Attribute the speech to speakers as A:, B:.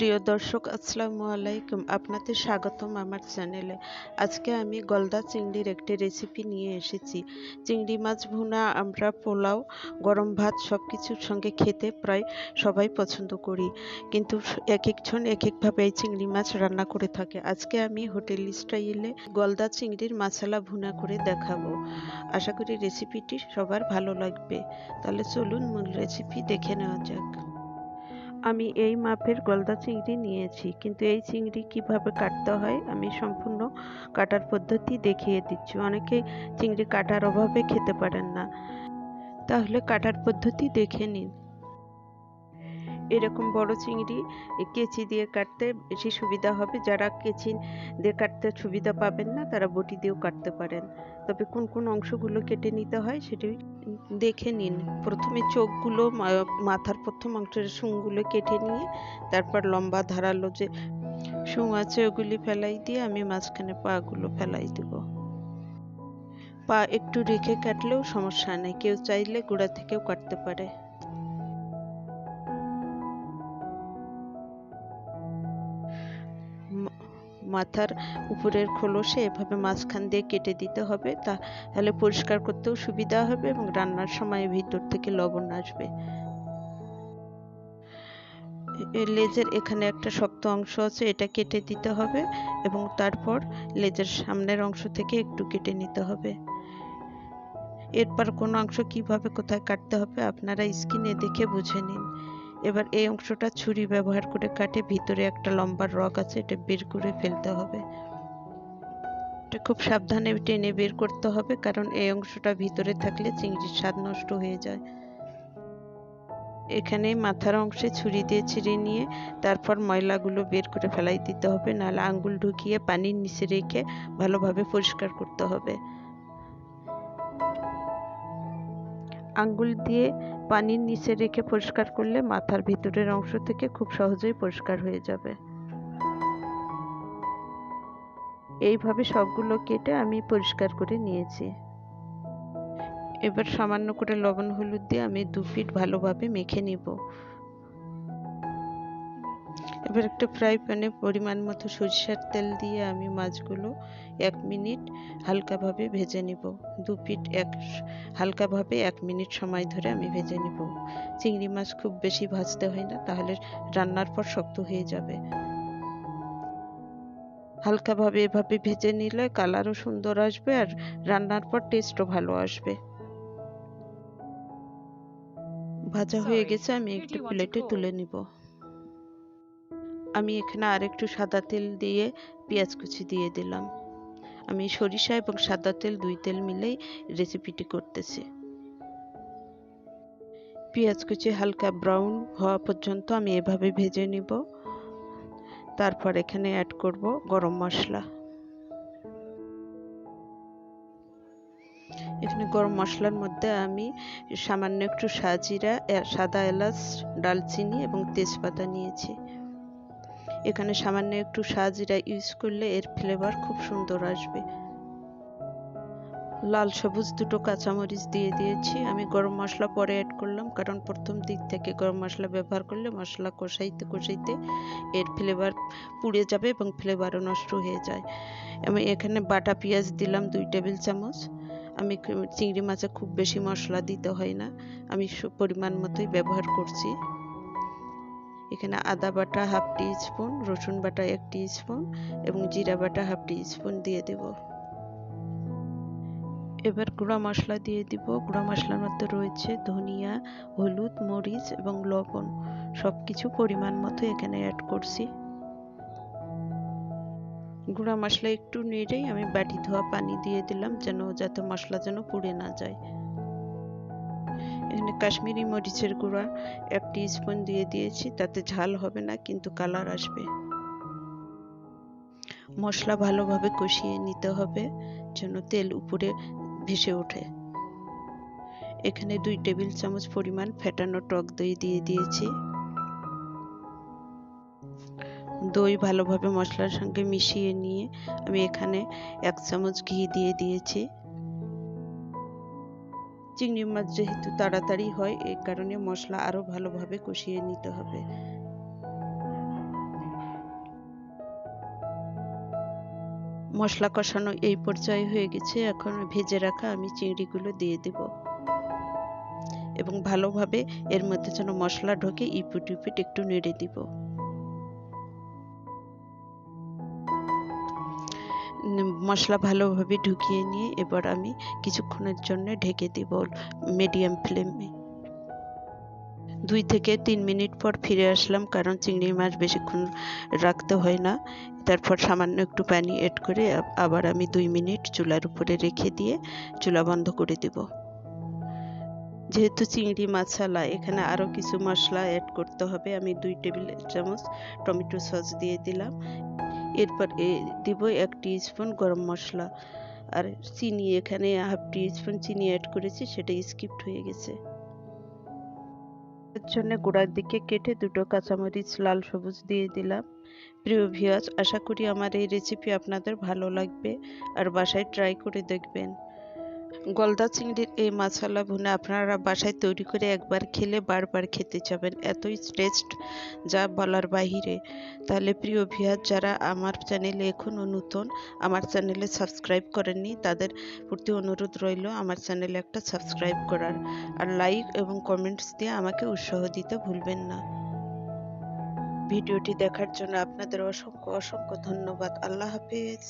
A: প্রিয় দর্শক, আসসালামু আলাইকুম। আপনাদের স্বাগতম আমার চ্যানেলে। আজকে আমি গলদা চিংড়ির একটি রেসিপি নিয়ে এসেছি। চিংড়ি মাছ ভুনা আমরা পোলাও, গরম ভাত সব কিছুর সঙ্গে খেতে প্রায় সবাই পছন্দ করি, কিন্তু এক একজন এক একভাবে এই চিংড়ি মাছ রান্না করে থাকে। আজকে আমি হোটেল স্টাইলে গলদা চিংড়ির মাসালা ভুনা করে দেখাবো। আশা করি রেসিপিটি সবার ভালো লাগবে। তাহলে চলুন মূল রেসিপি দেখে নেওয়া যাক। আমি এই মাপের গলদা চিংড়ি নিয়েছি, কিন্তু এই চিংড়ি কিভাবে কাটতে হয় আমি সম্পূর্ণ কাটার পদ্ধতি দেখিয়ে দিচ্ছি। অনেকেই চিংড়ি কাটার অভাবে খেতে পারেন না, তাহলে কাটার পদ্ধতি দেখে নিন। এরকম বড় চিংড়ি কেচি দিয়ে কাটতে বেশি সুবিধা হবে। যারা কেচি দিয়ে কাটতে সুবিধা পাবেন না তারা বটি দিয়েও কাটতে পারেন। তবে কোন কোন অংশগুলো কেটে নিতে হয় সেটি দেখে নিন। প্রথমে চোখগুলো, মাথার প্রথম অংশের শুঁড়গুলো কেটে নিয়ে তারপর লম্বা ধারালো যে শুঁড় আছে ওগুলি ফেলাই দিয়ে আমি মাঝখানে পাগুলো ফেলাই দেব। পা একটু রেখে কাটলেও সমস্যা নেই, কেউ চাইলে গোড়া থেকেও কাটতে পারে। মাথার উপরের খোলসে এভাবে মাঝখান দিয়ে কেটে দিতে হবে, তাহলে পরিষ্কার করতেও সুবিধা হবে এবং রান্নার সময় ভিতর থেকে লবণ আসবে। লেজের এখানে একটা শক্ত অংশ আছে, এটা কেটে দিতে হবে এবং তারপর লেজের সামনের অংশ থেকে একটু কেটে নিতে হবে। এরপর কোন অংশ কিভাবে কোথায় কাটতে হবে আপনারা স্ক্রিনে দেখে বুঝে নিন। এবার এই অংশটা ছুরি ব্যবহার করে কাটে ভিতরে একটা লম্বা রগ আছে, এটা বের করে ফেলতে হবে। এটা খুব সাবধানে টেনে বের করতে হবে, কারণ এই অংশটা ভিতরে থাকলে চিংড়ির স্বাদ নষ্ট হয়ে যায়। এখানে মাথার অংশে ছুরি দিয়ে ছিঁড়ে নিয়ে তারপর ময়লাগুলো বের করে ফেলাই দিতে হবে, নাহলে আঙ্গুল ঢুকিয়ে পানির নিচে রেখে ভালোভাবে পরিষ্কার করতে হবে। আঙ্গুল দিয়ে পানির নিচে রেখে পরিষ্কার করলে মাথার ভিতরের অংশ থেকে খুব সহজেই পরিষ্কার হয়ে যাবে। এইভাবে সবগুলো কেটে আমি পরিষ্কার করে নিয়েছি। এবার সামান্য করে লবণ হলুদ দিয়ে আমি 2 ফিট ভালোভাবে মেখে নিব। এবার একটা ফ্রাই প্যানে পরিমাণ মতো সরিষার তেল দিয়ে আমি মাছগুলো 1 মিনিট হালকাভাবে ভেজে নিব। 2 ফিট হালকাভাবে 1 মিনিট সময় ধরে আমি ভেজে নিব। চিংড়ি মাছ খুব বেশি ভাজতে হয় না, তাহলে রান্নার পর শক্ত হয়ে যাবে। হালকাভাবে এভাবে ভেজে নিলে কালারও সুন্দর আসবে আর রান্নার পর টেস্টও ভালো আসবে। ভাজা হয়ে গেছে, আমি একটু প্লেটে তুলে নিব। আমি এখানে আরেকটু সাদা তেল দিয়ে পেঁয়াজ কুচি দিয়ে দিলাম। আমি সরিষা এবং সাদা তেল 2 তেল মিলেই রেসিপিটি করতেছি। পেঁয়াজ কুচি হালকা ব্রাউন হওয়া পর্যন্ত আমি এভাবে ভেজে নিব। তারপর এখানে অ্যাড করব গরম মশলা। এখানে গরম মশলার মধ্যে আমি সামান্য একটু সাজিরা, সাদা এলাচ, ডালচিনি এবং তেজপাতা নিয়েছি। এখানে সামান্য একটু সাজিরা ইউজ করলে এর ফ্লেভার খুব সুন্দর আসবে। লাল সবুজ দুটো কাঁচামরিচ দিয়ে দিয়েছি। আমি গরম মশলা পরে অ্যাড করলাম, কারণ প্রথম দিক থেকে গরম মশলা ব্যবহার করলে মশলা কষাইতে কষাইতে এর ফ্লেভার পুড়ে যাবে এবং ফ্লেভারও নষ্ট হয়ে যায়। আমি এখানে বাটা পেঁয়াজ দিলাম 2 টেবিল চামচ। আমি চিংড়ি মাছে খুব বেশি মশলা দিতে হয় না, আমি পরিমাণ মতোই ব্যবহার করছি। এখানে আদা বাটা 1/2 টিস্পুন, রসুন বাটা 1 টিস্পুন এবং জিরা বাটা 1/2 টিস্পুন দিয়ে দেব। এবার গুঁড়া মশলা দিয়ে দিব। গুঁড়া মশলার মধ্যে রয়েছে ধনিয়া, হলুদ, মরিচ এবং লবণ। সবকিছু পরিমাণ মতো এখানে অ্যাড করছি। গুঁড়া মশলা একটু নেড়েই আমি বাটি ধোয়া পানি দিয়ে দিলাম, যাতে মশলা পুড়ে না যায়। এখানে কাশ্মীরি মরিচের গুঁড়া 1 টিস্পুন দিয়ে দিয়েছি, তাতে ঝাল হবে না কিন্তু কালার আসবে। মশলা ভালোভাবে কষিয়ে নিতে হবে যেন তেল উপরে ভেসে ওঠে। এখানে 2 টেবিল চামচ পরিমাণ ফেটানো টক দই দিয়ে দিয়েছি। দই ভালোভাবে মশলার সঙ্গে মিশিয়ে নিয়ে আমি এখানে 1 চামচ ঘি দিয়ে দিয়েছি। চিংড়ি মাছ যেহেতু তাড়াতাড়ি হয়, এই কারণে মশলা আরো ভালোভাবে কষিয়ে নিতে হবে। মশলা কষানো এই পর্যায়ে হয়ে গেছে। এখন ভেজে রাখা আমি চিংড়িগুলো দিয়ে দেব এবং ভালোভাবে এর মধ্যে যেন মশলা ঢোকে ইপিট উপিট একটু নেড়ে দিব। মশলা ভালোভাবে ঢুকিয়ে নিয়ে এবার আমি কিছুক্ষণের জন্য ঢেকে দিব মিডিয়াম ফ্লেমে। 2 থেকে 3 মিনিট পর ফিরে আসলাম, কারণ চিংড়ি মাছ বেশিক্ষণ রাখতে হয় না। তারপর সামান্য একটু পানি এড করে আবার আমি 2 মিনিট চুলার উপরে রেখে দিয়ে চুলা বন্ধ করে দেব। যেহেতু চিংড়ি মাছালা, এখানে আরও কিছু মশলা অ্যাড করতে হবে। আমি 2 টেবিল চামচ টমেটো সস দিয়ে দিলাম। এরপর দিব 1 টিস্পুন গরম মশলা আর চিনি, এখানে হাফ টিস্পুন চিনি অ্যাড করেছি, সেটা স্কিপড হয়ে গেছে। এর জন্য গোড়ার দিকে কেটে 2টো কাঁচামরিচ লাল সবুজ দিয়ে দিলাম। প্রিয় ভিউয়ার্স, আশা করি আমার এই রেসিপি আপনাদের ভালো লাগবে আর বাসায় ট্রাই করে দেখবেন। গলদা চিংড়ির এই মাসালা ভুনা আপনারা বাসায় তৈরি করে একবার খেলে বারবার খেতে চাবেন, এতই টেস্ট যা বলার বাহিরে। তাহলে প্রিয় ভিউয়ার্স, যারা আমার চ্যানেলে এখনও নতুন, আমার চ্যানেলে সাবস্ক্রাইব করেননি, তাদের প্রতি অনুরোধ রইল আমার চ্যানেলে একটা সাবস্ক্রাইব করার, আর লাইক এবং কমেন্টস দিয়ে আমাকে উৎসাহ দিতে ভুলবেন না। ভিডিওটি দেখার জন্য আপনাদের অসংখ্য অসংখ্য ধন্যবাদ। আল্লাহ হাফেজ।